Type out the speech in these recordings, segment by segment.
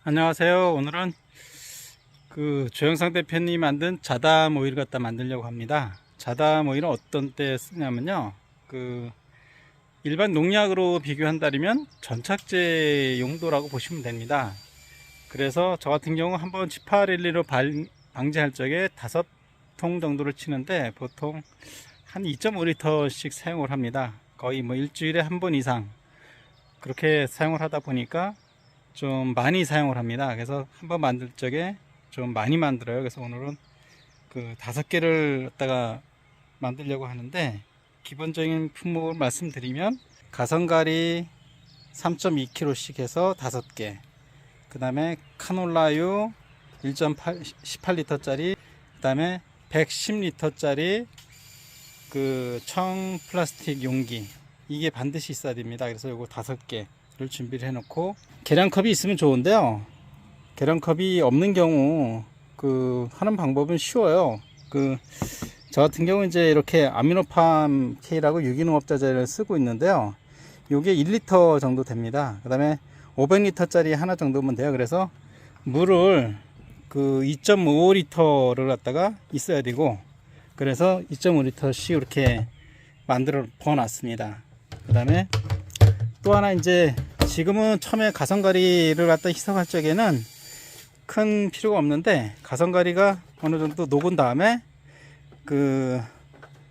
안녕하세요. 오늘은 조영상 대표님이 만든 자담 오일을 갖다 만들려고 합니다. 자담 오일은 어떤 때 쓰냐면요, 일반 농약으로 비교한다면 전착제 용도라고 보시면 됩니다. 그래서 저 같은 경우 한번 지파렐리로 방지할 적에 5통 정도를 치는데 보통 한 2.5리터씩 사용을 합니다. 거의 일주일에 한 번 이상 그렇게 사용을 하다 보니까 좀 많이 사용을 합니다. 그래서 한번 만들 적에 좀 많이 만들어요. 그래서 오늘은 5개를 갖다가 만들려고 하는데, 기본적인 품목을 말씀드리면 가성가리 3.2kg씩 해서 5개, 그 다음에 카놀라유 18리터짜리, 그 다음에 110리터짜리 청 플라스틱 용기, 이게 반드시 있어야 됩니다. 그래서 요거 5개 준비를 해 놓고, 계량컵이 있으면 좋은데요, 계량컵이 없는 경우 하는 방법은 쉬워요. 저 같은 경우 이제 이렇게 아미노팜 K라고 유기농업자재를 쓰고 있는데요, 요게 1리터 정도 됩니다. 그 다음에 500리터짜리 하나 정도면 돼요. 그래서 물을 2.5리터를 갖다가 있어야 되고, 그래서 2.5리터씩 이렇게 만들어 놨습니다. 그 다음에 또 하나, 이제 지금은 처음에 가성가리를 갖다 희석할 적에는 큰 필요가 없는데, 가성가리가 어느 정도 녹은 다음에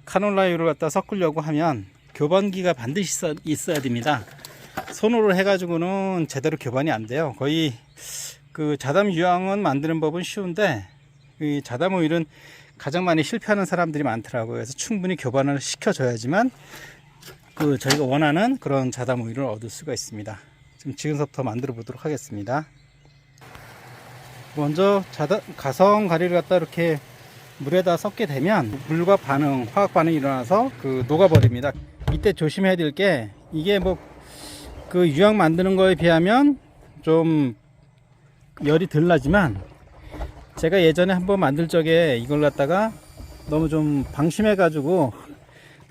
카놀라유를 갖다 섞으려고 하면 교반기가 반드시 있어야 됩니다. 손으로 해가지고는 제대로 교반이 안 돼요. 거의 자담 유황은 만드는 법은 쉬운데, 이 자담 오일은 가장 많이 실패하는 사람들이 많더라고요. 그래서 충분히 교반을 시켜줘야지만 저희가 원하는 그런 자담 오일을 얻을 수가 있습니다. 지금부터 만들어 보도록 하겠습니다. 먼저 가성가리를 갖다 이렇게 물에다 섞게 되면 물과 화학 반응이 일어나서 녹아버립니다. 이때 조심해야 될 게, 이게 유황 만드는 거에 비하면 좀 열이 덜 나지만, 제가 예전에 한번 만들 적에 이걸 갖다가 너무 좀 방심해 가지고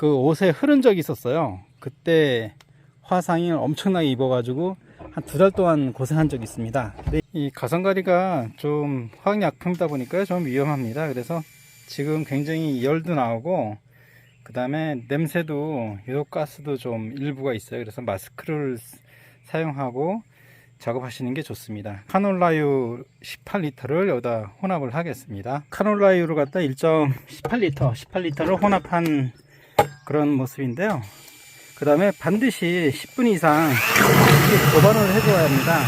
옷에 흐른 적이 있었어요. 그때 화상을 엄청나게 입어가지고 한 2달 동안 고생한 적이 있습니다. 근데 이 가성가리가 좀 화학약품이다 보니까 좀 위험합니다. 그래서 지금 굉장히 열도 나오고, 그 다음에 냄새도, 유독가스도 좀 일부가 있어요. 그래서 마스크를 사용하고 작업하시는 게 좋습니다. 카놀라유 18리터를 여기다 혼합을 하겠습니다. 카놀라유를 갖다 18리터를 혼합한 그런 모습인데요, 그 다음에 반드시 10분 이상 교반을 해줘야 합니다.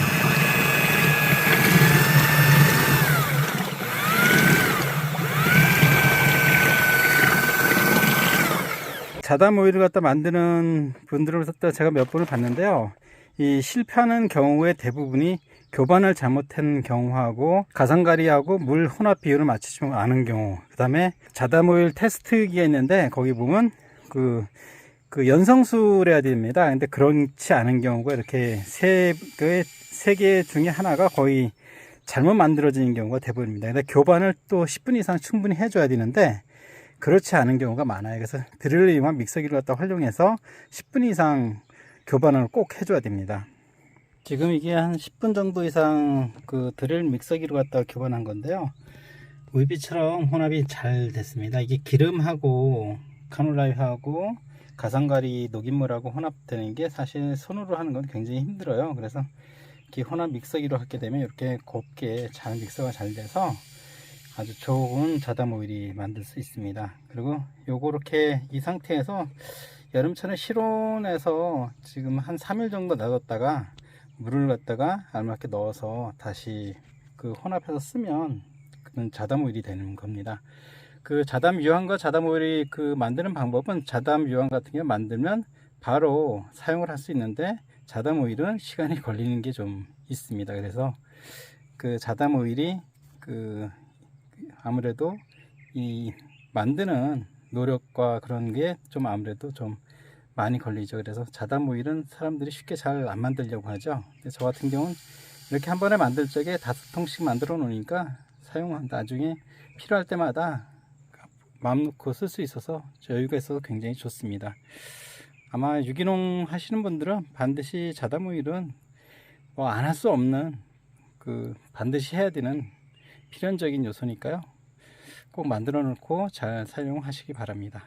자담 오일을 갖다 만드는 분들을 제가 몇 번을 봤는데요, 이 실패하는 경우의 대부분이 교반을 잘못한 경우하고, 가성가리하고 물 혼합 비율을 맞추지 않은 경우, 그 다음에 자담 오일 테스트기가 있는데 거기 보면 연성수를 해야 됩니다. 근데 그렇지 않은 경우가 이렇게 세 개 중에 하나가 거의 잘못 만들어지는 경우가 대부분입니다. 근데 교반을 또 10분 이상 충분히 해줘야 되는데 그렇지 않은 경우가 많아요. 그래서 드릴을 이용한 믹서기를 갖다 활용해서 10분 이상 교반을 꼭 해줘야 됩니다. 지금 이게 한 10분 정도 이상 드릴 믹서기로 갖다 교반한 건데요, 물비처럼 혼합이 잘 됐습니다. 이게 기름하고 카놀라유하고 가성가리 녹인물하고 혼합되는 게 사실 손으로 하는 건 굉장히 힘들어요. 그래서 이렇게 혼합 믹서기로 하게 되면 이렇게 곱게 잘 믹서가 잘 돼서 아주 좋은 자담 오일이 만들 수 있습니다. 그리고 이렇게 이 상태에서 여름철에 실온에서 지금 한 3일 정도 놔뒀다가 물을 갖다가 알맞게 넣어서 다시 혼합해서 쓰면 그건 자담 오일이 되는 겁니다. 자담 유황과 자담 오일이 만드는 방법은, 자담 유황 같은 경우 만들면 바로 사용을 할 수 있는데, 자담 오일은 시간이 걸리는 게 좀 있습니다. 그래서 자담 오일이 아무래도 이 만드는 노력과 그런 게 좀 아무래도 좀 많이 걸리죠. 그래서 자단 모일은 사람들이 쉽게 잘 안 만들려고 하죠. 근데 저 같은 경우는 이렇게 한 번에 만들 적에 5통씩 만들어 놓으니까 사용 나중에 필요할 때마다 마음 놓고 쓸 수 있어서 여유가 있어서 굉장히 좋습니다. 아마 유기농 하시는 분들은 반드시 자단 모일은 뭐 안 할 수 없는 반드시 해야 되는 필연적인 요소니까요. 꼭 만들어 놓고 잘 사용하시기 바랍니다.